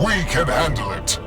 We can handle it.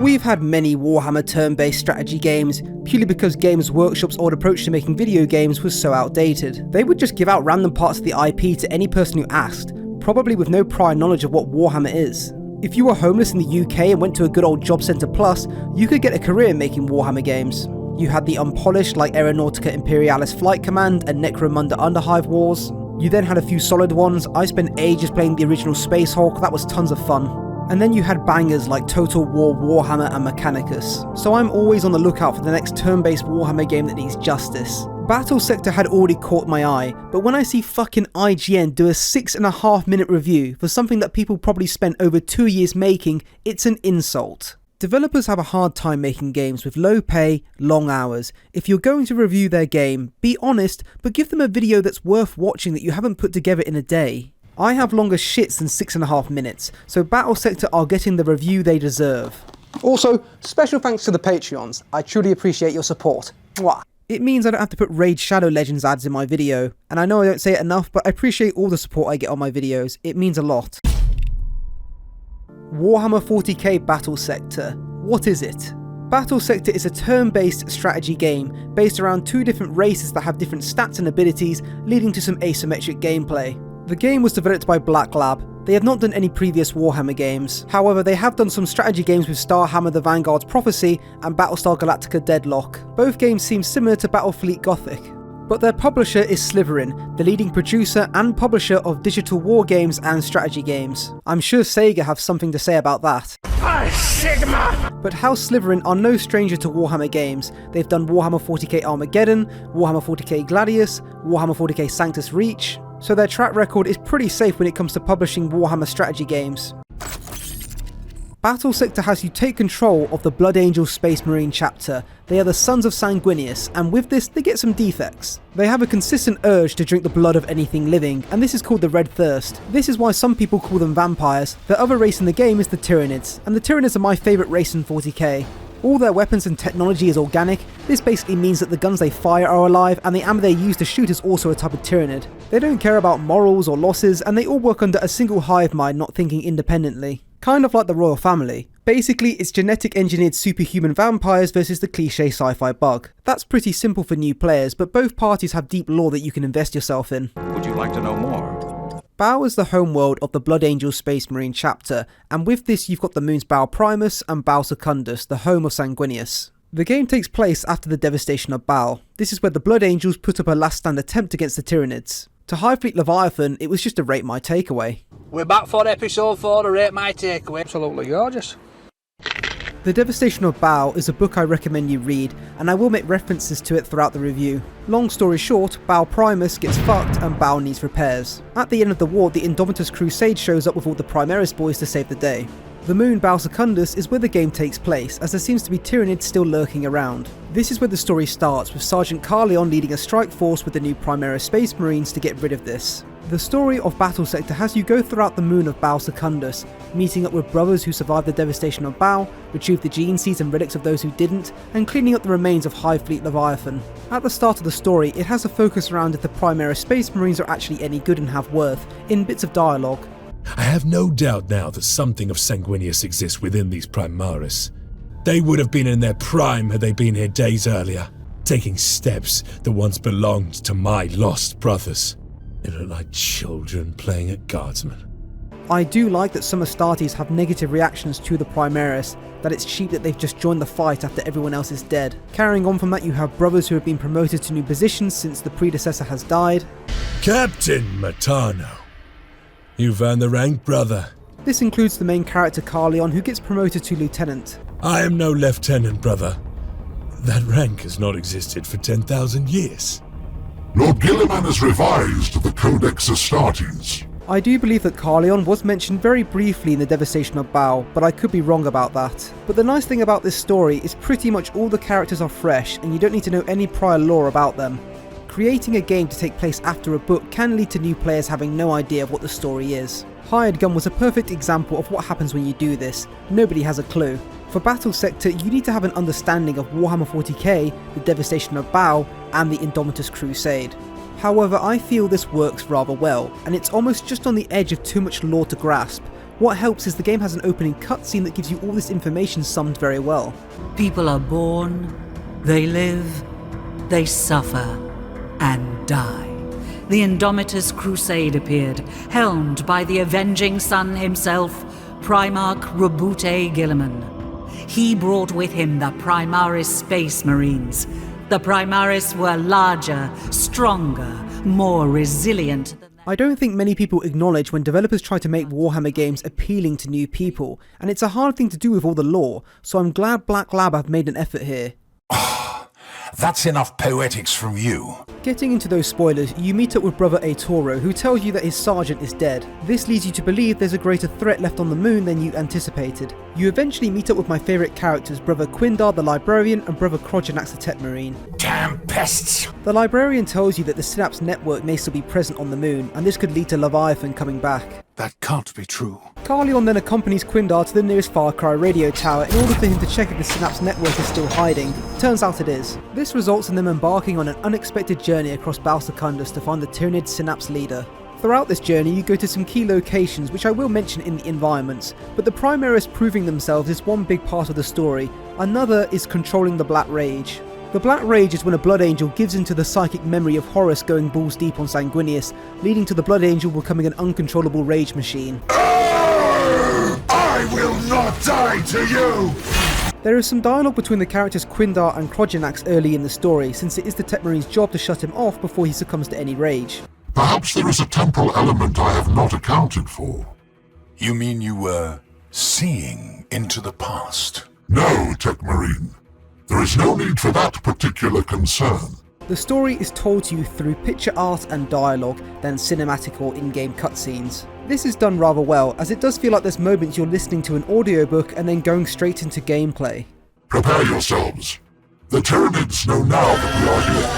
We've had many Warhammer turn-based strategy games, purely because Games Workshop's old approach to making video games was so outdated. They would just give out random parts of the IP to any person who asked, probably with no prior knowledge of what Warhammer is. If you were homeless in the UK and went to a good old Job Centre Plus, you could get a career making Warhammer games. You had the unpolished like Aeronautica Imperialis Flight Command and Necromunda Underhive Wars. You then had a few solid ones. I spent ages playing the original Space Hulk, that was tons of fun. And then you had bangers like Total War Warhammer and Mechanicus. So I'm always on the lookout for the next turn-based Warhammer game that needs justice. Battlesector had already caught my eye, but when I see fucking IGN do a 6.5 minute review for something that people probably spent over 2 years making, it's an insult. Developers have a hard time making games with low pay, long hours. If you're going to review their game, be honest, but give them a video that's worth watching that you haven't put together in a day. I have longer shits than 6.5 minutes, so Battlesector are getting the review they deserve. Also, special thanks to the Patreons. I truly appreciate your support. Mwah. It means I don't have to put Raid Shadow Legends ads in my video, and I know I don't say it enough, but I appreciate all the support I get on my videos. It means a lot. Warhammer 40k Battlesector. What is it? Battlesector is a turn-based strategy game based around two different races that have different stats and abilities, leading to some asymmetric gameplay. The game was developed by Black Lab. They have not done any previous Warhammer games. However, they have done some strategy games with Starhammer the Vanguard's Prophecy and Battlestar Galactica Deadlock. Both games seem similar to Battlefleet Gothic. But their publisher is Slytherin, the leading producer and publisher of digital war games and strategy games. I'm sure Sega have something to say about that. Sigma! But House Slytherin are no stranger to Warhammer games. They've done Warhammer 40k Armageddon, Warhammer 40k Gladius, Warhammer 40k Sanctus Reach, so their track record is pretty safe when it comes to publishing Warhammer strategy games. Battlesector has you take control of the Blood Angel Space Marine chapter. They are the Sons of Sanguinius, and with this they get some defects. They have a consistent urge to drink the blood of anything living, and this is called the Red Thirst. This is why some people call them vampires. The other race in the game is the Tyranids, and the Tyranids are my favourite race in 40k. All their weapons and technology is organic. This basically means that the guns they fire are alive, and the ammo they use to shoot is also a type of Tyranid. They don't care about morals or losses, and they all work under a single hive mind, not thinking independently. Kind of like the royal family. Basically, it's genetic engineered superhuman vampires versus the cliche sci-fi bug. That's pretty simple for new players, but both parties have deep lore that you can invest yourself in. Would you like to know more? Bao is the homeworld of the Blood Angel Space Marine chapter, and with this you've got the moons Bao Primus and Bao Secundus, the home of Sanguinius. The game takes place after the devastation of Bao. This is where the Blood Angels put up a last stand attempt against the Tyranids. To Hive Fleet Leviathan, it was just a Rate My Takeaway. We're back for episode 4 of Rate My Takeaway. Absolutely gorgeous. The Devastation of Bao is a book I recommend you read, and I will make references to it throughout the review. Long story short, Bao Primus gets fucked and Bao needs repairs. At the end of the war, the Indomitus Crusade shows up with all the Primaris boys to save the day. The moon Bao Secundus is where the game takes place, as there seems to be Tyranids still lurking around. This is where the story starts, with Sergeant Carleon leading a strike force with the new Primaris Space Marines to get rid of this. The story of Battlesector has you go throughout the moon of Bao Secundus, meeting up with brothers who survived the devastation of Bao, retrieve the gene seeds and relics of those who didn't, and cleaning up the remains of Hive Fleet Leviathan. At the start of the story, it has a focus around if the Primaris Space Marines are actually any good and have worth, in bits of dialogue. I have no doubt now that something of Sanguinius exists within these Primaris. They would have been in their prime had they been here days earlier, taking steps that once belonged to my lost brothers. They look like children playing at guardsmen. I do like that some Astartes have negative reactions to the Primaris, that it's cheap that they've just joined the fight after everyone else is dead. Carrying on from that, you have brothers who have been promoted to new positions since the predecessor has died. Captain Matano. You've earned the rank, brother. This includes the main character Carleon, who gets promoted to lieutenant. I am no lieutenant, brother. That rank has not existed for 10,000 years. Lord Gilliman has revised the Codex Astartes. I do believe that Carleon was mentioned very briefly in the Devastation of Baal, but I could be wrong about that. But the nice thing about this story is pretty much all the characters are fresh and you don't need to know any prior lore about them. Creating a game to take place after a book can lead to new players having no idea of what the story is. Hired Gun was a perfect example of what happens when you do this. Nobody has a clue. For Battlesector, you need to have an understanding of Warhammer 40k, the Devastation of Baal, and the Indomitus Crusade. However, I feel this works rather well, and it's almost just on the edge of too much lore to grasp. What helps is the game has an opening cutscene that gives you all this information summed very well. People are born, they live, they suffer, and die. The Indomitus Crusade appeared, helmed by the Avenging Sun himself, Primarch Rabute Gilliman. He brought with him the Primaris Space Marines. The Primaris were larger, stronger, more resilient than I don't think many people acknowledge when developers try to make Warhammer games appealing to new people, and it's a hard thing to do with all the lore, so I'm glad Black Lab have made an effort here. That's enough poetics from you. Getting into those spoilers, you meet up with Brother Aetoro, who tells you that his sergeant is dead. This leads you to believe there's a greater threat left on the moon than you anticipated. You eventually meet up with my favourite characters, Brother Quindar the Librarian and Brother Krogenax the Tech Marine. Damn pests! The Librarian tells you that the Synapse network may still be present on the moon, and this could lead to Leviathan coming back. That can't be true. Carleon then accompanies Quindar to the nearest Far Cry radio tower in order for him to check if the Synapse network is still hiding. Turns out it is. This results in them embarking on an unexpected journey across Balsecundus to find the Tyranid Synapse leader. Throughout this journey you go to some key locations which I will mention in the environments, but the Primaris proving themselves is one big part of the story. Another is controlling the Black Rage. The Black Rage is when a Blood Angel gives into the psychic memory of Horus going balls deep on Sanguinius, leading to the Blood Angel becoming an uncontrollable rage machine. I will not die to you! There is some dialogue between the characters Quindar and Krogenax early in the story, since it is the Tech Marine's job to shut him off before he succumbs to any rage. Perhaps there is a temporal element I have not accounted for. You mean you were seeing into the past? No, Tech Marine. There is no need for that particular concern. The story is told to you through picture art and dialogue than cinematic or in-game cutscenes. This is done rather well, as it does feel like there's moments you're listening to an audiobook and then going straight into gameplay. Prepare yourselves. The Tyranids know now that we are here.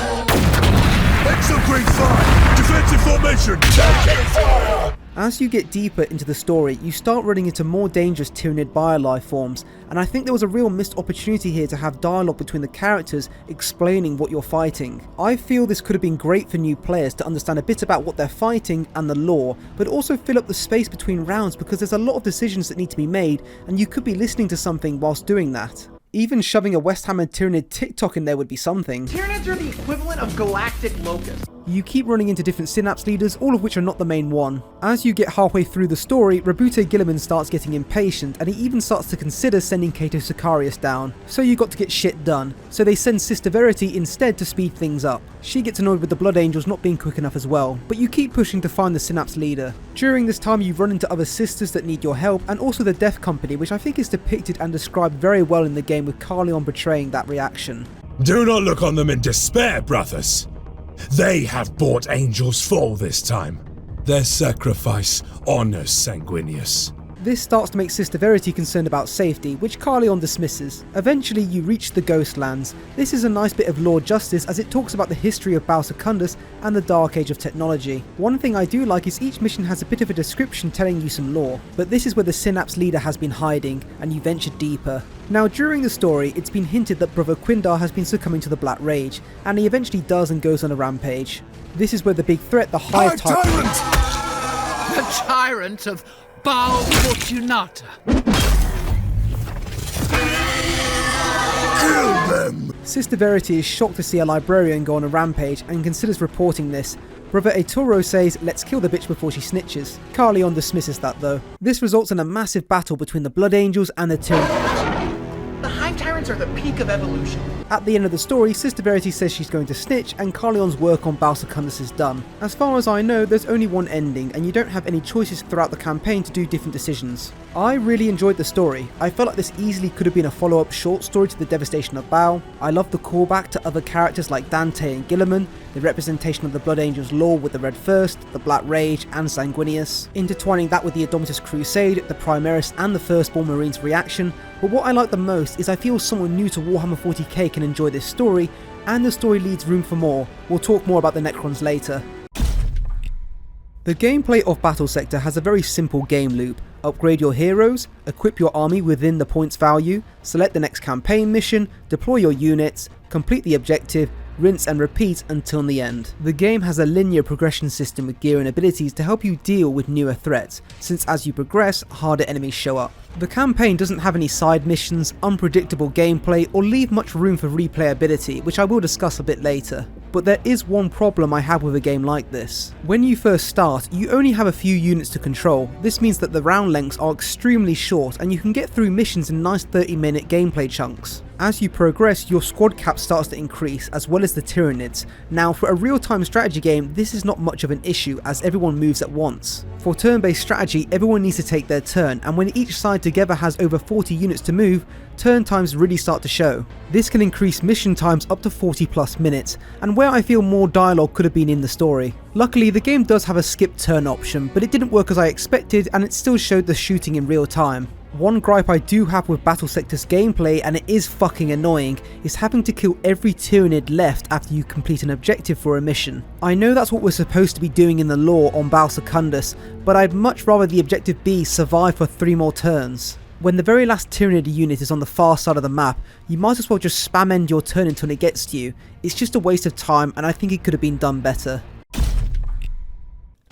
Exo-Grade 5! Defensive formation! Taking fire! As you get deeper into the story, you start running into more dangerous Tyranid biolife forms, and I think there was a real missed opportunity here to have dialogue between the characters explaining what you're fighting. I feel this could have been great for new players to understand a bit about what they're fighting and the lore, but also fill up the space between rounds because there's a lot of decisions that need to be made, and you could be listening to something whilst doing that. Even shoving a West Ham and Tyranid TikTok in there would be something. Tyranids are the equivalent of galactic locusts. You keep running into different Synapse leaders, all of which are not the main one. As you get halfway through the story, Rabute Gilliman starts getting impatient, and he even starts to consider sending Cato Sicarius down. So you got to get shit done. So they send Sister Verity instead to speed things up. She gets annoyed with the Blood Angels not being quick enough as well, but you keep pushing to find the Synapse leader. During this time you run into other sisters that need your help, and also the Death Company, which I think is depicted and described very well in the game, with Carleon betraying that reaction. Do not look on them in despair, brothers. They have bought Angel's fall this time. Their sacrifice honors Sanguinius. This starts to make Sister Verity concerned about safety, which Carleon dismisses. Eventually you reach the Ghostlands. This is a nice bit of lore justice as it talks about the history of Balsecundus and the Dark Age of technology. One thing I do like is each mission has a bit of a description telling you some lore, but this is where the Synapse leader has been hiding, and you venture deeper. Now during the story, it's been hinted that Brother Quindar has been succumbing to the Black Rage, and he eventually does and goes on a rampage. This is where the big threat, the Hive Tyrant! The tyrant of Baal Fortunata. Kill them! Sister Verity is shocked to see a librarian go on a rampage and considers reporting this, Brother Eitoro says, "Let's kill the bitch before she snitches." Carleon dismisses that though. This results in a massive battle between the Blood Angels and the Tyranids. The Hive Tyrants are the peak of evolution. At the end of the story, Sister Verity says she's going to snitch and Carleon's work on Bal Secundus is done. As far as I know, there's only one ending and you don't have any choices throughout the campaign to do different decisions. I really enjoyed the story. I felt like this easily could have been a follow-up short story to the devastation of Bal. I love the callback to other characters like Dante and Guilliman, the representation of the Blood Angels lore with the Red First, the Black Rage and Sanguinius, intertwining that with the Indomitus Crusade, the Primaris and the Firstborn Marines reaction. But what I like the most is I feel someone new to Warhammer 40k can enjoy this story, and the story leaves room for more. We'll talk more about the Necrons later. The gameplay of Battlesector has a very simple game loop. Upgrade your heroes, equip your army within the points value, select the next campaign mission, deploy your units, complete the objective, rinse and repeat until the end. The game has a linear progression system with gear and abilities to help you deal with newer threats, since as you progress, harder enemies show up. The campaign doesn't have any side missions, unpredictable gameplay, or leave much room for replayability, which I will discuss a bit later. But there is one problem I have with a game like this. When you first start, you only have a few units to control. This means that the round lengths are extremely short and you can get through missions in nice 30-minute gameplay chunks. As you progress, your squad cap starts to increase, as well as the Tyranids. Now, for a real-time strategy game, this is not much of an issue, as everyone moves at once. For turn-based strategy, everyone needs to take their turn, and when each side together has over 40 units to move, turn times really start to show. This can increase mission times up to 40+ minutes, and where I feel more dialogue could have been in the story. Luckily, the game does have a skip turn option, but it didn't work as I expected, and it still showed the shooting in real time. One gripe I do have with Battlesector's gameplay, and it is fucking annoying, is having to kill every Tyranid left after you complete an objective for a mission. I know that's what we're supposed to be doing in the lore on Bal Secundus, but I'd much rather the objective be survive for 3 more turns. When the very last Tyranid unit is on the far side of the map, you might as well just spam end your turn until it gets to you. It's just a waste of time, and I think it could have been done better.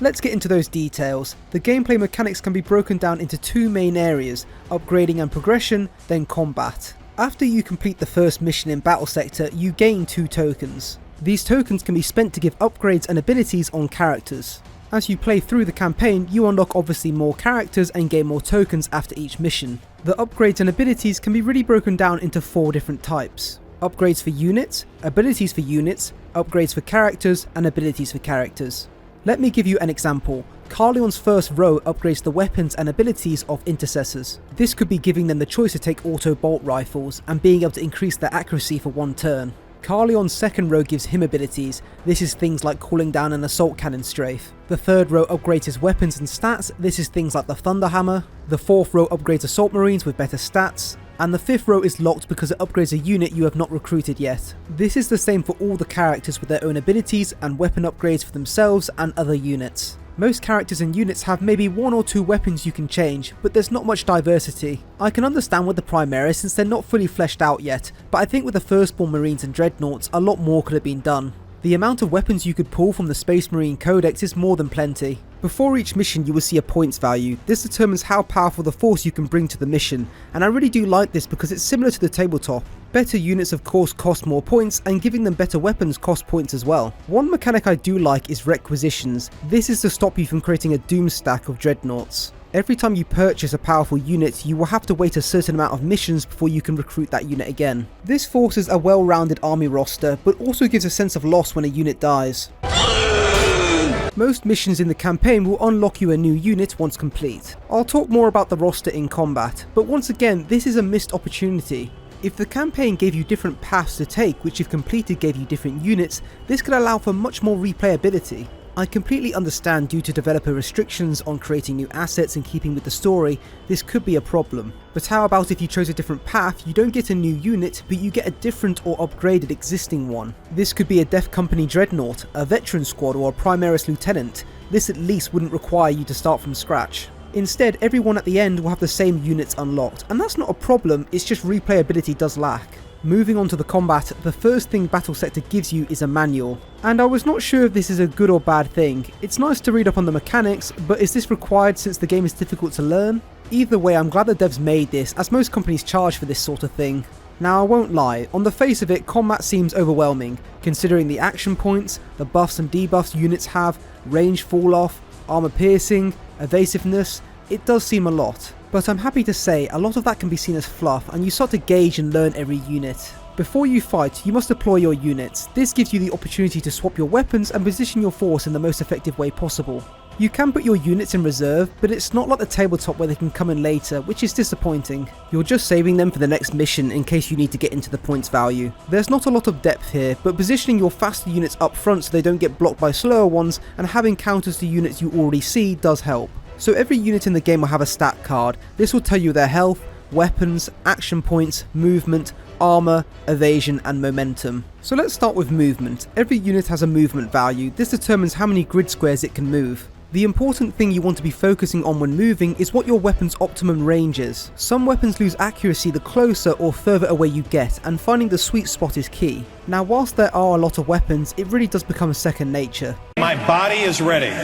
Let's get into those details. The gameplay mechanics can be broken down into 2 main areas, upgrading and progression, then combat. After you complete the first mission in Battlesector, you gain 2 tokens. These tokens can be spent to give upgrades and abilities on characters. As you play through the campaign, you unlock obviously more characters and gain more tokens after each mission. The upgrades and abilities can be really broken down into 4 different types. Upgrades for units, abilities for units, upgrades for characters, and abilities for characters. Let me give you an example. Carleon's first row upgrades the weapons and abilities of intercessors. This could be giving them the choice to take auto bolt rifles and being able to increase their accuracy for 1 turn. Carleon's second row gives him abilities. This is things like calling down an assault cannon strafe. The third row upgrades his weapons and stats. This is things like the thunder hammer. The fourth row upgrades assault marines with better stats. And the 5th row is locked because it upgrades a unit you have not recruited yet. This is the same for all the characters with their own abilities and weapon upgrades for themselves and other units. Most characters and units have maybe 1 or 2 weapons you can change, but there's not much diversity. I can understand with the Primaris since they're not fully fleshed out yet, but I think with the Firstborn Marines and Dreadnoughts a lot more could have been done. The amount of weapons you could pull from the Space Marine Codex is more than plenty. Before each mission you will see a points value. This determines how powerful the force you can bring to the mission, and I really do like this because it's similar to the tabletop. Better units of course cost more points, and giving them better weapons costs points as well. One mechanic I do like is requisitions. This is to stop you from creating a doom stack of dreadnoughts. Every time you purchase a powerful unit, you will have to wait a certain amount of missions before you can recruit that unit again. This forces a well-rounded army roster, but also gives a sense of loss when a unit dies. Most missions in the campaign will unlock you a new unit once complete. I'll talk more about the roster in combat, but once again, this is a missed opportunity. If the campaign gave you different paths to take which if completed gave you different units, this could allow for much more replayability. I completely understand due to developer restrictions on creating new assets and keeping with the story, this could be a problem. But how about if you chose a different path, you don't get a new unit, but you get a different or upgraded existing one. This could be a Death Company Dreadnought, a Veteran Squad or a Primaris Lieutenant. This at least wouldn't require you to start from scratch. Instead, everyone at the end will have the same units unlocked, and that's not a problem, it's just replayability does lack. Moving on to the combat, the first thing Battlesector gives you is a manual. And I was not sure if this is a good or bad thing. It's nice to read up on the mechanics, but is this required since the game is difficult to learn? Either way, I'm glad the devs made this, as most companies charge for this sort of thing. Now I won't lie, on the face of it combat seems overwhelming, considering the action points, the buffs and debuffs units have, range fall off, armor piercing, evasiveness. It does seem a lot, but I'm happy to say a lot of that can be seen as fluff and you start to gauge and learn every unit. Before you fight, you must deploy your units. This gives you the opportunity to swap your weapons and position your force in the most effective way possible. You can put your units in reserve, but it's not like the tabletop where they can come in later, which is disappointing. You're just saving them for the next mission in case you need to get into the points value. There's not a lot of depth here, but positioning your faster units up front so they don't get blocked by slower ones and having counters to units you already see does help. So every unit in the game will have a stat card. This will tell you their health, weapons, action points, movement, armor, evasion and momentum. So let's start with movement. Every unit has a movement value. This determines how many grid squares it can move. The important thing you want to be focusing on when moving is what your weapon's optimum range is. Some weapons lose accuracy the closer or further away you get, and finding the sweet spot is key. Now whilst there are a lot of weapons, it really does become second nature. My body is ready.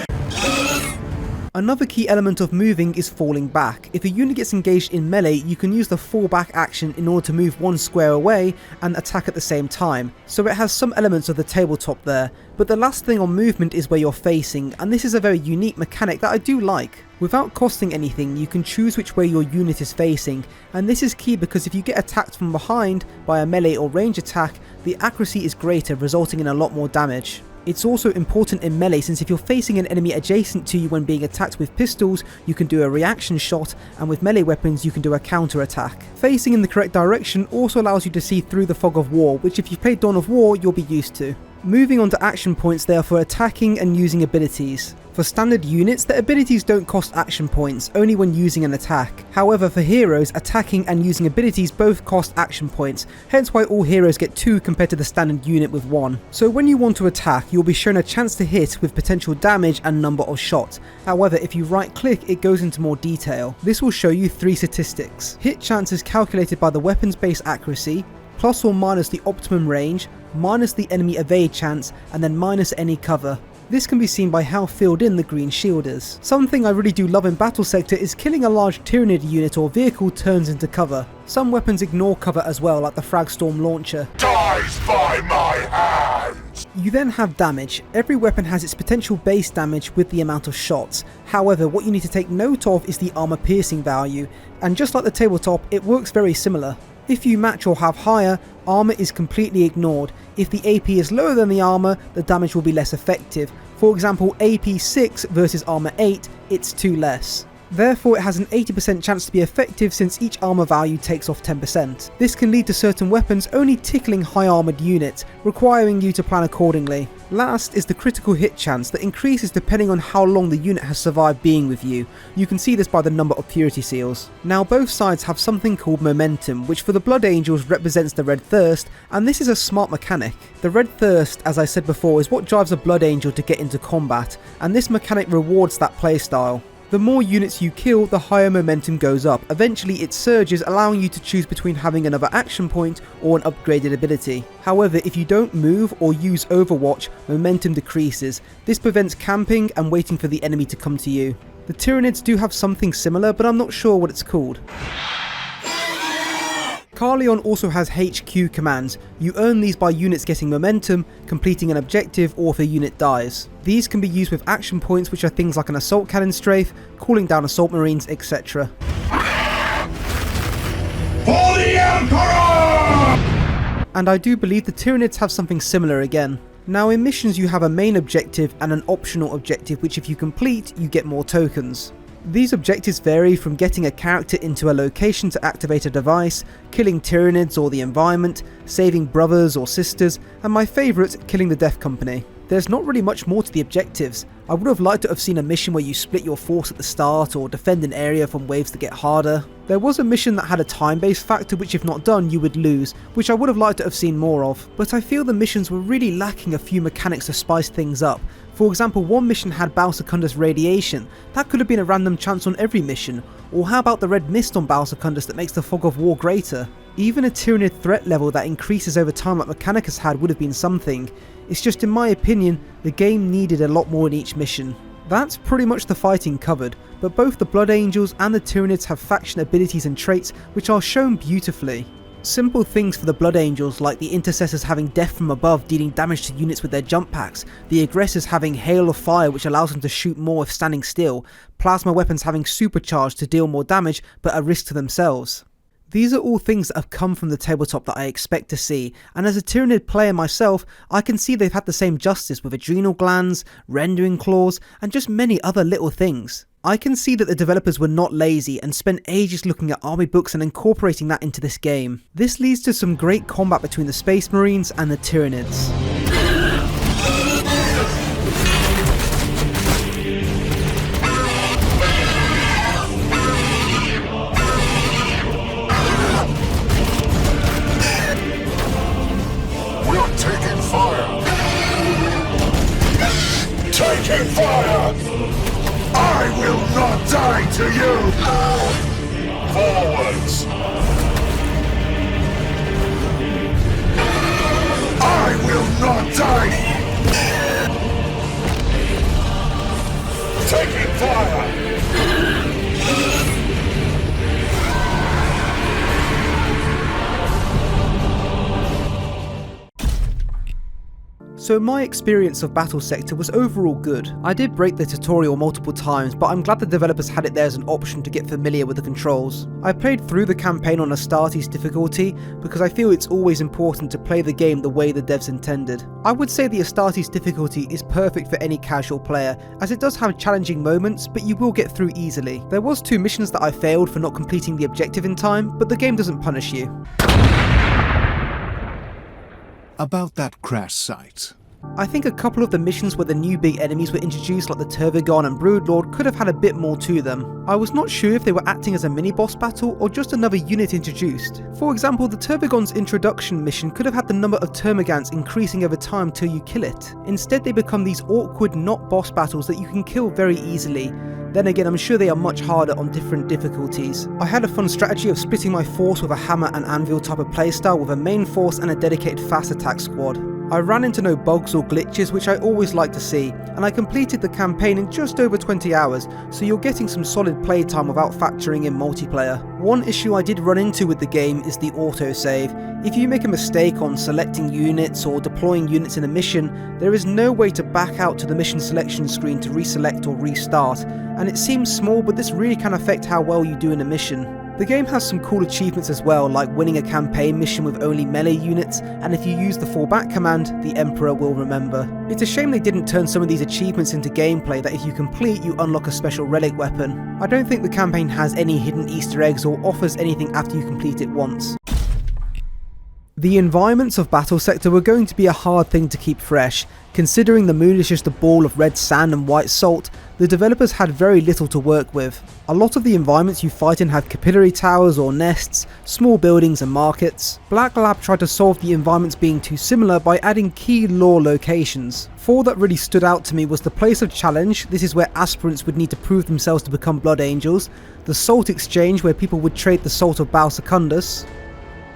Another key element of moving is falling back. If a unit gets engaged in melee, you can use the fall back action in order to move one square away and attack at the same time, so it has some elements of the tabletop there. But the last thing on movement is where you're facing, and this is a very unique mechanic that I do like. Without costing anything, you can choose which way your unit is facing, and this is key because if you get attacked from behind by a melee or range attack, the accuracy is greater, resulting in a lot more damage. It's also important in melee since if you're facing an enemy adjacent to you when being attacked with pistols, you can do a reaction shot, and with melee weapons you can do a counter attack. Facing in the correct direction also allows you to see through the fog of war, which if you've played Dawn of War you'll be used to. Moving on to action points, they are for attacking and using abilities. For standard units, the abilities don't cost action points, only when using an attack. However, for heroes, attacking and using abilities both cost action points, hence why all heroes get 2 compared to the standard unit with 1. So when you want to attack, you'll be shown a chance to hit with potential damage and number of shots. However, if you right click, it goes into more detail. This will show you 3 statistics. Hit chance is calculated by the weapon's base accuracy, plus or minus the optimum range, minus the enemy evade chance, and then minus any cover. This can be seen by how filled in the green shield is. Something I really do love in Battlesector is killing a large Tyranid unit or vehicle turns into cover. Some weapons ignore cover as well, like the Fragstorm launcher. Dies by my hands! You then have damage. Every weapon has its potential base damage with the amount of shots. However, what you need to take note of is the armor piercing value, and just like the tabletop, it works very similar. If you match or have higher, armor is completely ignored. If the AP is lower than the armor, the damage will be less effective. For example, AP 6 versus armor 8, it's 2 less. Therefore it has an 80% chance to be effective since each armor value takes off 10%. This can lead to certain weapons only tickling high armored units, requiring you to plan accordingly. Last is the critical hit chance that increases depending on how long the unit has survived being with you. You can see this by the number of purity seals. Now both sides have something called momentum, which for the Blood Angels represents the red thirst, and this is a smart mechanic. The red thirst, as I said before, is what drives a Blood Angel to get into combat, and this mechanic rewards that playstyle. The more units you kill, the higher momentum goes up. Eventually it surges, allowing you to choose between having another action point or an upgraded ability. However, if you don't move or use Overwatch, momentum decreases. This prevents camping and waiting for the enemy to come to you. The Tyranids do have something similar, but I'm not sure what it's called. Carleon also has HQ commands. You earn these by units getting momentum, completing an objective, or if a unit dies. These can be used with action points, which are things like an assault cannon strafe, calling down assault marines, etc. For the Emperor! And I do believe the Tyranids have something similar again. Now in missions you have a main objective and an optional objective, which if you complete, you get more tokens. These objectives vary from getting a character into a location to activate a device, killing Tyranids or the environment, saving brothers or sisters, and my favourite, killing the Death Company. There's not really much more to the objectives. I would have liked to have seen a mission where you split your force at the start or defend an area from waves that get harder. There was a mission that had a time-based factor which if not done you would lose, which I would have liked to have seen more of, but I feel the missions were really lacking a few mechanics to spice things up. For example, one mission had Balsecundus radiation. That could have been a random chance on every mission. Or how about the red mist on Balsecundus that makes the fog of war greater? Even a Tyranid threat level that increases over time like Mechanicus had would have been something. It's just in my opinion, the game needed a lot more in each mission. That's pretty much the fighting covered, but both the Blood Angels and the Tyranids have faction abilities and traits which are shown beautifully. Simple things for the Blood Angels like the intercessors having death from above dealing damage to units with their jump packs, the aggressors having hail of fire which allows them to shoot more if standing still, plasma weapons having supercharge to deal more damage but a risk to themselves. These are all things that have come from the tabletop that I expect to see, and as a Tyranid player myself, I can see they've had the same justice with adrenal glands, rendering claws, and just many other little things. I can see that the developers were not lazy and spent ages looking at army books and incorporating that into this game. This leads to some great combat between the Space Marines and the Tyranids. Taking fire! I will not die to you! Forwards! I will not die! Taking fire! So my experience of Battlesector was overall good. I did break the tutorial multiple times, but I'm glad the developers had it there as an option to get familiar with the controls. I played through the campaign on Astartes difficulty because I feel it's always important to play the game the way the devs intended. I would say the Astartes difficulty is perfect for any casual player, as it does have challenging moments, but you will get through easily. There was 2 missions that I failed for not completing the objective in time, but the game doesn't punish you. About that crash site. I think a couple of the missions where the new big enemies were introduced like the Turvigon and Broodlord could have had a bit more to them. I was not sure if they were acting as a mini-boss battle or just another unit introduced. For example, the Turvigon's introduction mission could have had the number of Termagants increasing over time till you kill it. Instead they become these awkward not boss battles that you can kill very easily. Then again, I'm sure they are much harder on different difficulties. I had a fun strategy of splitting my force with a hammer and anvil type of playstyle with a main force and a dedicated fast attack squad. I ran into no bugs or glitches, which I always like to see, and I completed the campaign in just over 20 hours, so you're getting some solid playtime without factoring in multiplayer. One issue I did run into with the game is the autosave. If you make a mistake on selecting units or deploying units in a mission, there is no way to back out to the mission selection screen to reselect or restart, and it seems small, but this really can affect how well you do in a mission. The game has some cool achievements as well, like winning a campaign mission with only melee units, and if you use the fall back command, the Emperor will remember. It's a shame they didn't turn some of these achievements into gameplay that if you complete, you unlock a special relic weapon. I don't think the campaign has any hidden Easter eggs or offers anything after you complete it once. The environments of Battlesector were going to be a hard thing to keep fresh. Considering the moon is just a ball of red sand and white salt, the developers had very little to work with. A lot of the environments you fight in have capillary towers or nests, small buildings and markets. Black Lab tried to solve the environments being too similar by adding key lore locations. 4 that really stood out to me was the Place of Challenge, this is where aspirants would need to prove themselves to become Blood Angels, the Salt Exchange where people would trade the salt of Baal Secundus,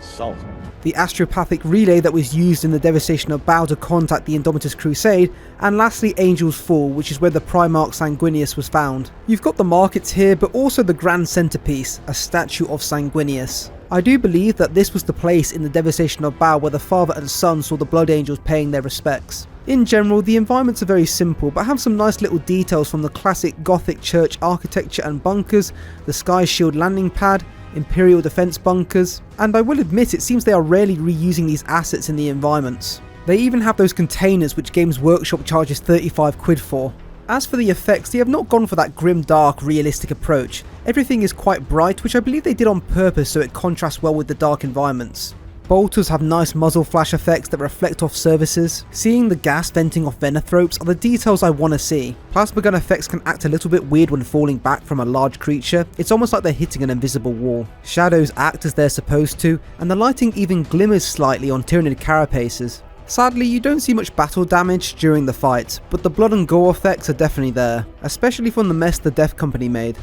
Salt. the Astropathic Relay that was used in the Devastation of Baal to contact the Indomitus Crusade, and lastly Angel's Fall, which is where the Primarch Sanguinius was found. You've got the markets here, but also the grand centerpiece, a statue of Sanguinius. I do believe that this was the place in the Devastation of Baal where the father and son saw the Blood Angels paying their respects. In general, the environments are very simple, but have some nice little details from the classic Gothic church architecture and bunkers, the Sky Shield landing pad, Imperial defense bunkers, and I will admit it seems they are rarely reusing these assets in the environments. They even have those containers which Games Workshop charges 35 quid for. As for the effects, they have not gone for that grim dark realistic approach. Everything is quite bright, which I believe they did on purpose so it contrasts well with the dark environments. Bolters have nice muzzle flash effects that reflect off surfaces. Seeing the gas venting off Venithropes are the details I want to see. Plasma gun effects can act a little bit weird when falling back from a large creature. It's almost like they're hitting an invisible wall. Shadows act as they're supposed to, and the lighting even glimmers slightly on Tyranid carapaces. Sadly, you don't see much battle damage during the fight, but the blood and gore effects are definitely there, especially from the mess the Death Company made.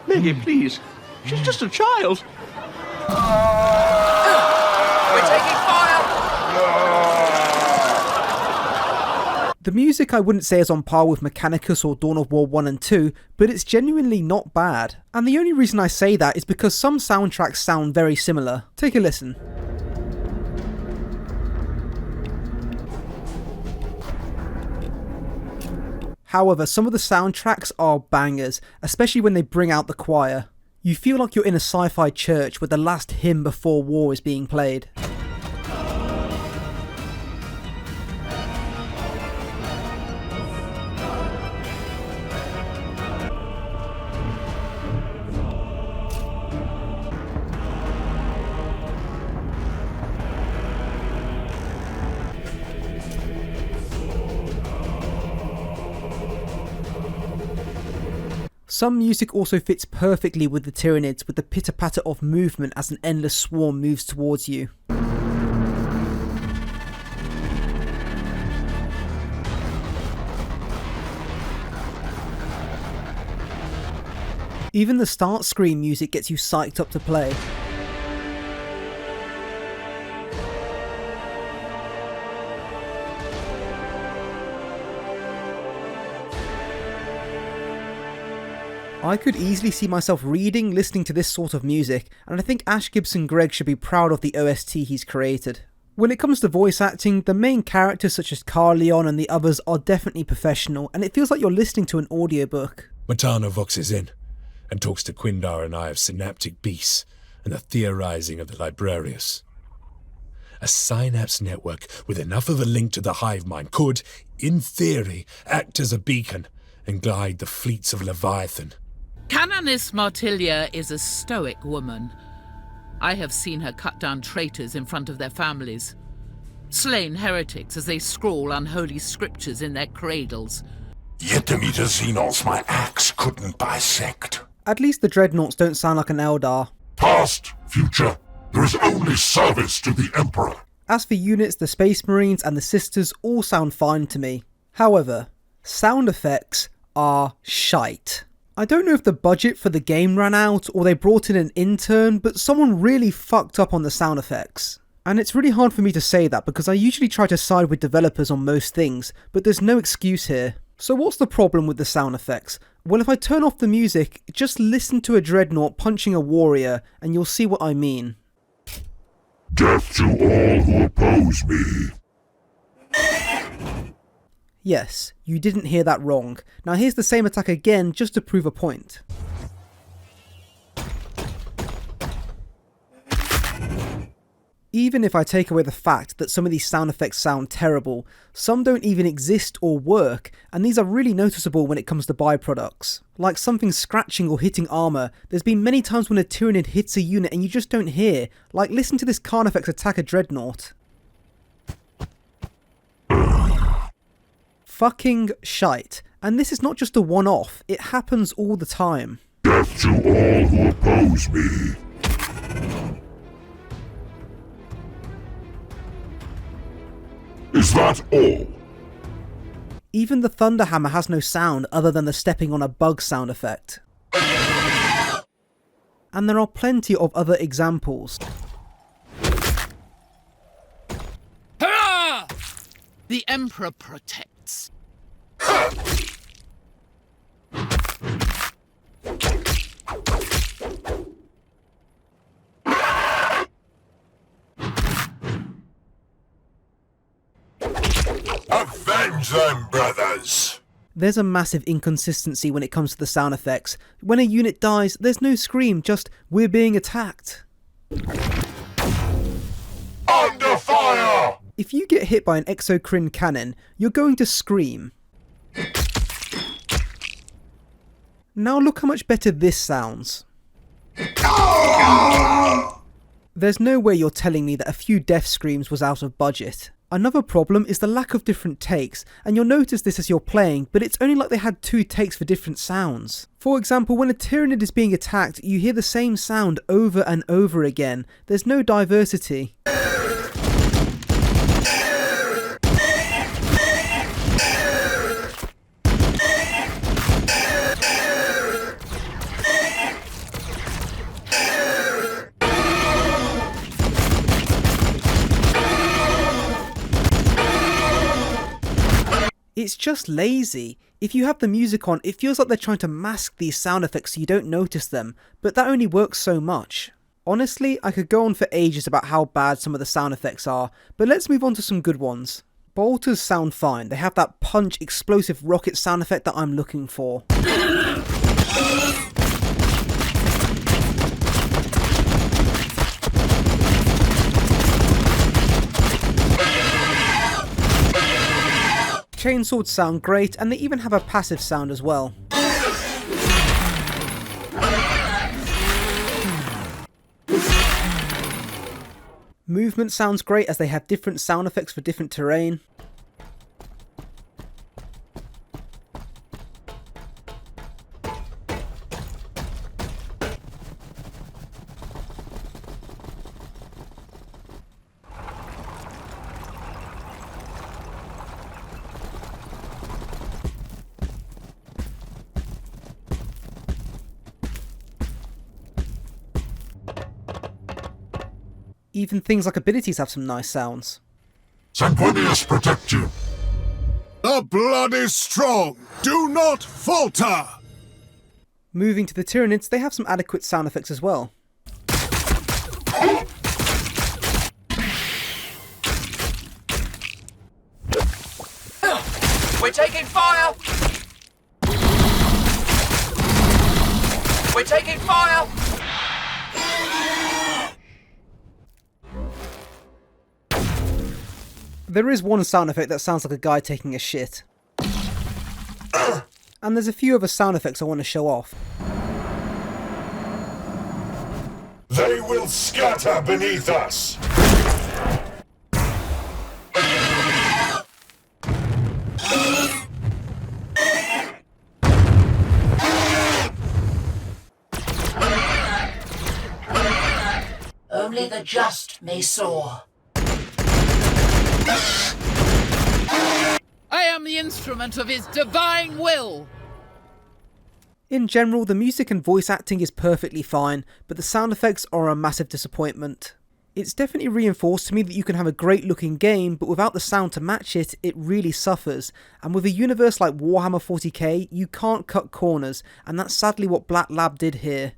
Maggie, please. She's just a child. We're taking fire! The music I wouldn't say is on par with Mechanicus or Dawn of War 1 and 2, but it's genuinely not bad. And the only reason I say that is because some soundtracks sound very similar. Take a listen. However, some of the soundtracks are bangers, especially when they bring out the choir. You feel like you're in a sci-fi church where the last hymn before war is being played. Some music also fits perfectly with the Tyranids, with the pitter-patter of movement as an endless swarm moves towards you. Even the start screen music gets you psyched up to play. I could easily see myself reading, listening to this sort of music, and I think Ash Gibson Greg should be proud of the OST he's created. When it comes to voice acting, the main characters such as Carleon and the others are definitely professional, and it feels like you're listening to an audiobook. Matana voxes in, and talks to Quindar and I of synaptic beasts and the theorizing of the Librarius. A synapse network with enough of a link to the hive mind could, in theory, act as a beacon and guide the fleets of Leviathan. Canonis Martilia is a stoic woman. I have seen her cut down traitors in front of their families, slain heretics as they scrawl unholy scriptures in their cradles. Yet the meter Xenos my axe couldn't bisect. At least the Dreadnoughts don't sound like an Eldar. Past, future, there is only service to the Emperor. As for units, the Space Marines and the Sisters all sound fine to me. However, sound effects are shite. I don't know if the budget for the game ran out or they brought in an intern, but someone really fucked up on the sound effects. And it's really hard for me to say that because I usually try to side with developers on most things, but there's no excuse here. So what's the problem with the sound effects? Well, if I turn off the music, just listen to a Dreadnought punching a warrior and you'll see what I mean. Death to all who oppose me. Yes, you didn't hear that wrong. Now here's the same attack again just to prove a point. Even if I take away the fact that some of these sound effects sound terrible, some don't even exist or work, and these are really noticeable when it comes to byproducts. Like something scratching or hitting armour, there's been many times when a Tyranid hits a unit and you just don't hear. Like listen to this Carnifex attack a Dreadnought. Fucking shite. And this is not just a one-off, it happens all the time. Death to all who oppose me. Is that all? Even the Thunderhammer has no sound other than the stepping on a bug sound effect. And there are plenty of other examples. Hurrah! The Emperor protects. Avenge them, brothers! There's a massive inconsistency when it comes to the sound effects. When a unit dies, there's no scream, just we're being attacked. Under fire! If you get hit by an exocrine cannon, you're going to scream. Now look how much better this sounds. There's no way you're telling me that a few death screams was out of budget. Another problem is the lack of different takes, and you'll notice this as you're playing, but it's only like they had 2 takes for different sounds. For example, when a Tyranid is being attacked, you hear the same sound over and over again. There's no diversity. just lazy. If you have the music on, it feels like they're trying to mask these sound effects so you don't notice them, but that only works so much. Honestly, I could go on for ages about how bad some of the sound effects are, but let's move on to some good ones. Bolters sound fine, they have that punch, explosive rocket sound effect that I'm looking for. Chainswords sound great, and they even have a passive sound as well. Movement sounds great as they have different sound effects for different terrain. Even things like abilities have some nice sounds. Sanguinius protect you. The blood is strong. Do not falter. Moving to the Tyranids, they have some adequate sound effects as well. We're taking fire! We're taking fire! There is one sound effect that sounds like a guy taking a shit. And there's a few other sound effects I want to show off. They will scatter beneath us. Only the just may soar. I am the instrument of his divine will! In general, the music and voice acting is perfectly fine, but the sound effects are a massive disappointment. It's definitely reinforced to me that you can have a great looking game, but without the sound to match it, it really suffers. And with a universe like Warhammer 40k, you can't cut corners, and that's sadly what Black Lab did here.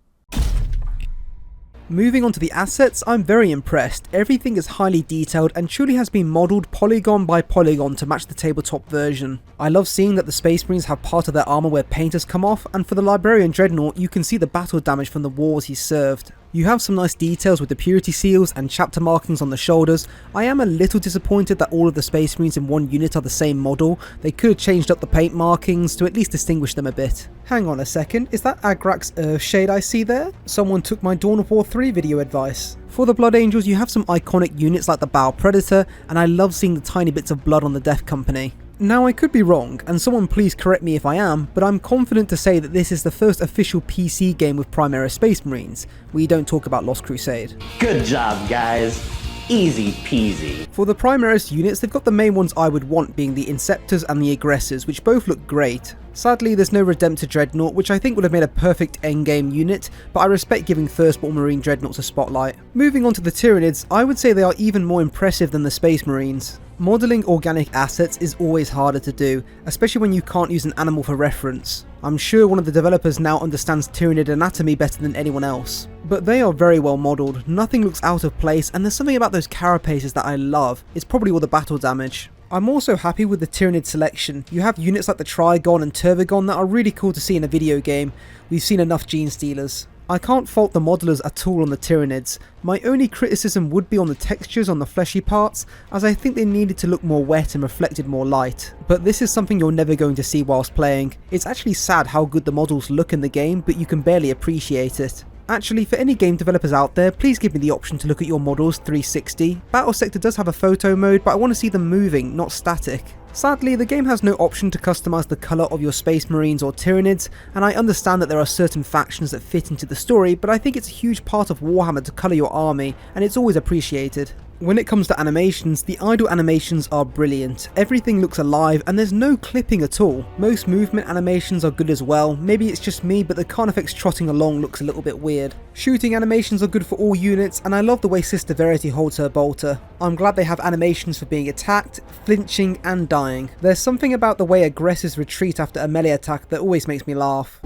Moving on to the assets, I'm very impressed. Everything is highly detailed and truly has been modelled polygon by polygon to match the tabletop version. I love seeing that the Space Marines have part of their armour where paint has come off, and for the Librarian Dreadnought you can see the battle damage from the wars he's served. You have some nice details with the purity seals and chapter markings on the shoulders. I am a little disappointed that all of the Space Marines in one unit are the same model. They could have changed up the paint markings to at least distinguish them a bit. Hang on a second, is that Agrak's Earthshade I see there? Someone took my Dawn of War 3 video advice. For the Blood Angels you have some iconic units like the Bow Predator, and I love seeing the tiny bits of blood on the Death Company. Now I could be wrong, and someone please correct me if I am, but I'm confident to say that this is the first official PC game with Primaris Space Marines. We don't talk about Lost Crusade. Good job, guys. Easy peasy. For the Primaris units, they've got the main ones I would want being the Inceptors and the Aggressors, which both look great. Sadly, there's no Redemptor Dreadnought, which I think would have made a perfect endgame unit, but I respect giving Firstborn Marine Dreadnoughts a spotlight. Moving on to the Tyranids, I would say they are even more impressive than the Space Marines. Modelling organic assets is always harder to do, especially when you can't use an animal for reference. I'm sure one of the developers now understands Tyranid anatomy better than anyone else. But they are very well modelled, nothing looks out of place, and there's something about those carapaces that I love. It's probably all the battle damage. I'm also happy with the Tyranid selection. You have units like the Trigon and Turbigon that are really cool to see in a video game. We've seen enough Gene Stealers. I can't fault the modelers at all on the Tyranids. My only criticism would be on the textures on the fleshy parts, as I think they needed to look more wet and reflected more light. But this is something you're never going to see whilst playing. It's actually sad how good the models look in the game, but you can barely appreciate it. Actually, for any game developers out there, please give me the option to look at your models 360. Battlesector does have a photo mode, but I want to see them moving, not static. Sadly, the game has no option to customise the colour of your Space Marines or Tyranids, and I understand that there are certain factions that fit into the story, but I think it's a huge part of Warhammer to colour your army, and it's always appreciated. When it comes to animations, the idle animations are brilliant. Everything looks alive and there's no clipping at all. Most movement animations are good as well. Maybe it's just me, but the Carnifex trotting along looks a little bit weird. Shooting animations are good for all units, and I love the way Sister Verity holds her bolter. I'm glad they have animations for being attacked, flinching and dying. There's something about the way aggressors retreat after a melee attack that always makes me laugh.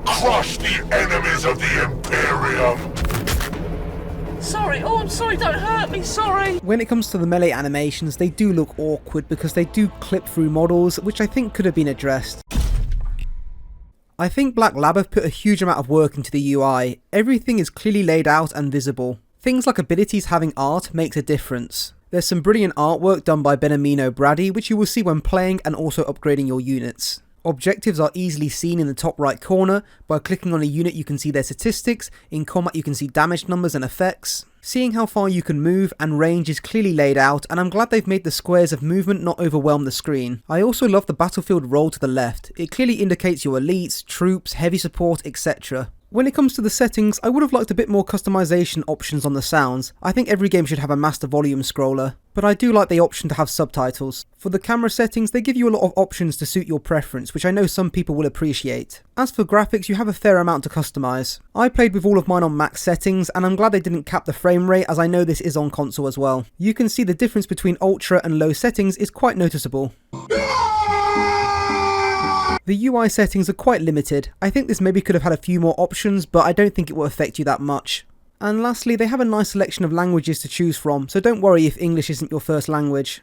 Crush the enemies of the Imperium! Sorry, oh I'm sorry, don't hurt me, sorry! When it comes to the melee animations, they do look awkward because they do clip through models, which I think could have been addressed. I think Black Lab have put a huge amount of work into the UI. Everything is clearly laid out and visible. Things like abilities having art makes a difference. There's some brilliant artwork done by Benamino Brady, which you will see when playing and also upgrading your units. Objectives are easily seen in the top right corner. By clicking on a unit you can see their statistics, in combat you can see damage numbers and effects. Seeing how far you can move and range is clearly laid out, and I'm glad they've made the squares of movement not overwhelm the screen. I also love the battlefield roll to the left. It clearly indicates your elites, troops, heavy support, etc. When it comes to the settings, I would have liked a bit more customization options on the sounds. I think every game should have a master volume scroller, but I do like the option to have subtitles. For the camera settings, they give you a lot of options to suit your preference, which I know some people will appreciate. As for graphics, you have a fair amount to customize. I played with all of mine on max settings, and I'm glad they didn't cap the frame rate, as I know this is on console as well. You can see the difference between ultra and low settings is quite noticeable. The UI settings are quite limited. I think this maybe could have had a few more options, but I don't think it will affect you that much. And lastly, they have a nice selection of languages to choose from, so don't worry if English isn't your first language.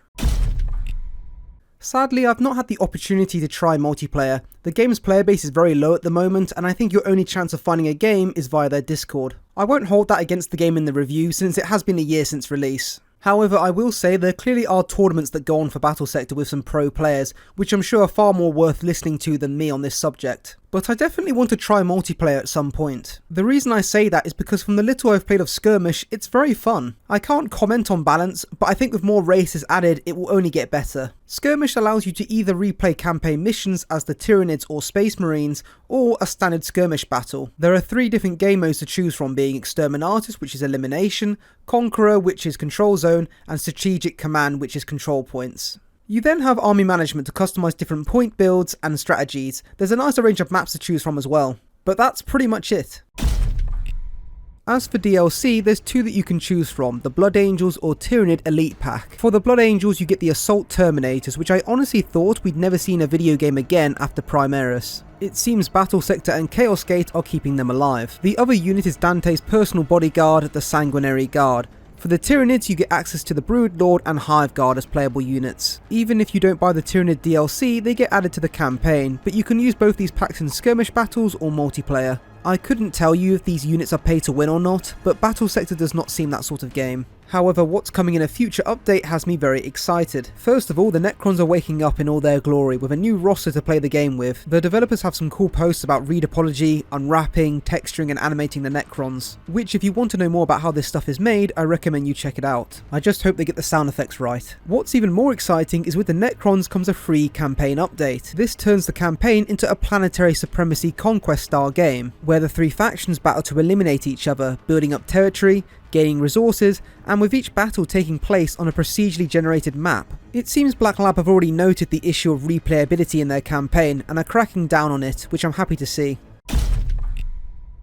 Sadly, I've not had the opportunity to try multiplayer. The game's player base is very low at the moment, and I think your only chance of finding a game is via their Discord. I won't hold that against the game in the review, since it has been a year since release. However, I will say there clearly are tournaments that go on for Battlesector with some pro players, which I'm sure are far more worth listening to than me on this subject. But I definitely want to try multiplayer at some point. The reason I say that is because from the little I've played of Skirmish, it's very fun. I can't comment on balance, but I think with more races added, it will only get better. Skirmish allows you to either replay campaign missions as the Tyranids or Space Marines, or a standard skirmish battle. There are 3 different game modes to choose from, being Exterminatus, which is elimination, Conqueror, which is control zone, and Strategic Command, which is control points. You then have army management to customize different point builds and strategies. There's a nicer range of maps to choose from as well. But that's pretty much it. As for DLC, there's 2 that you can choose from, the Blood Angels or Tyranid Elite Pack. For the Blood Angels you get the Assault Terminators, which I honestly thought we'd never see in a video game again after Primaris. It seems Battlesector and Chaos Gate are keeping them alive. The other unit is Dante's personal bodyguard, the Sanguinary Guard. For the Tyranids you get access to the Brood Lord and Hive Guard as playable units. Even if you don't buy the Tyranid DLC, they get added to the campaign, but you can use both these packs in skirmish battles or multiplayer. I couldn't tell you if these units are pay to win or not, but Battlesector does not seem that sort of game. However, what's coming in a future update has me very excited. First of all, the Necrons are waking up in all their glory with a new roster to play the game with. The developers have some cool posts about read apology, unwrapping, texturing and animating the Necrons, which if you want to know more about how this stuff is made, I recommend you check it out. I just hope they get the sound effects right. What's even more exciting is with the Necrons comes a free campaign update. This turns the campaign into a planetary supremacy conquest style game, where the 3 factions battle to eliminate each other, building up territory, gaining resources, and with each battle taking place on a procedurally generated map. It seems Black Lab have already noted the issue of replayability in their campaign and are cracking down on it, which I'm happy to see.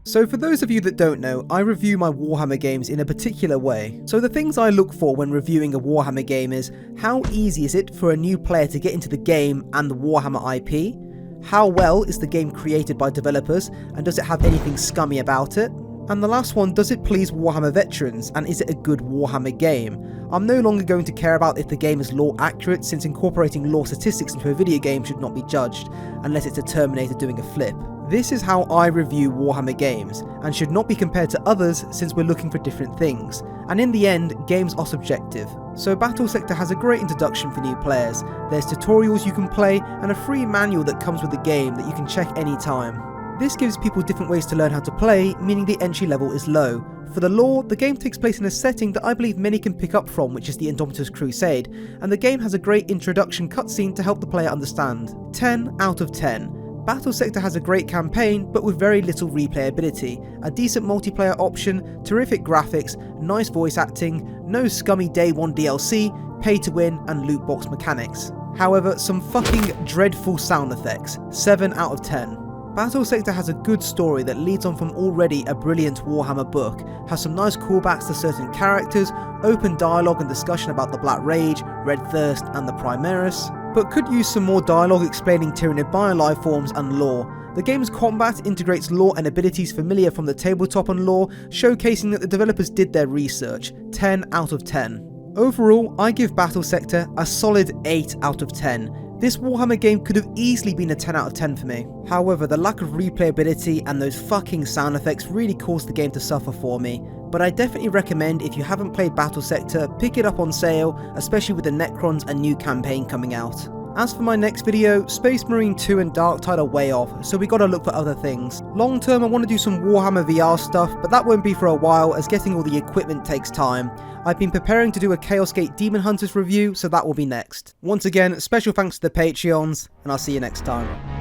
So for those of you that don't know, I review my Warhammer games in a particular way. So the things I look for when reviewing a Warhammer game is, how easy is it for a new player to get into the game and the Warhammer IP? How well is the game created by developers, and does it have anything scummy about it? And the last one, does it please Warhammer veterans, and is it a good Warhammer game? I'm no longer going to care about if the game is lore accurate, since incorporating lore statistics into a video game should not be judged, unless it's a Terminator doing a flip. This is how I review Warhammer games, and should not be compared to others since we're looking for different things. And in the end, games are subjective. So Battlesector has a great introduction for new players. There's tutorials you can play, and a free manual that comes with the game that you can check anytime. This gives people different ways to learn how to play, meaning the entry level is low. For the lore, the game takes place in a setting that I believe many can pick up from, which is the Indomitus Crusade, and the game has a great introduction cutscene to help the player understand. 10 out of 10. Battlesector has a great campaign, but with very little replayability, a decent multiplayer option, terrific graphics, nice voice acting, no scummy day one DLC, pay to win and loot box mechanics. However, some fucking dreadful sound effects, 7 out of 10. Battlesector has a good story that leads on from already a brilliant Warhammer book, has some nice callbacks to certain characters, open dialogue and discussion about the Black Rage, Red Thirst and the Primaris, but could use some more dialogue explaining Tyranid life forms and lore. The game's combat integrates lore and abilities familiar from the tabletop and lore, showcasing that the developers did their research, 10 out of 10. Overall, I give Battlesector a solid 8 out of 10. This Warhammer game could have easily been a 10 out of 10 for me. However, the lack of replayability and those fucking sound effects really caused the game to suffer for me. But I definitely recommend, if you haven't played Battlesector, pick it up on sale, especially with the Necrons and new campaign coming out. As for my next video, Space Marine 2 and Darktide are way off, so we gotta look for other things. Long term I want to do some Warhammer VR stuff, but that won't be for a while as getting all the equipment takes time. I've been preparing to do a Chaos Gate Demon Hunters review, so that will be next. Once again, special thanks to the Patreons, and I'll see you next time.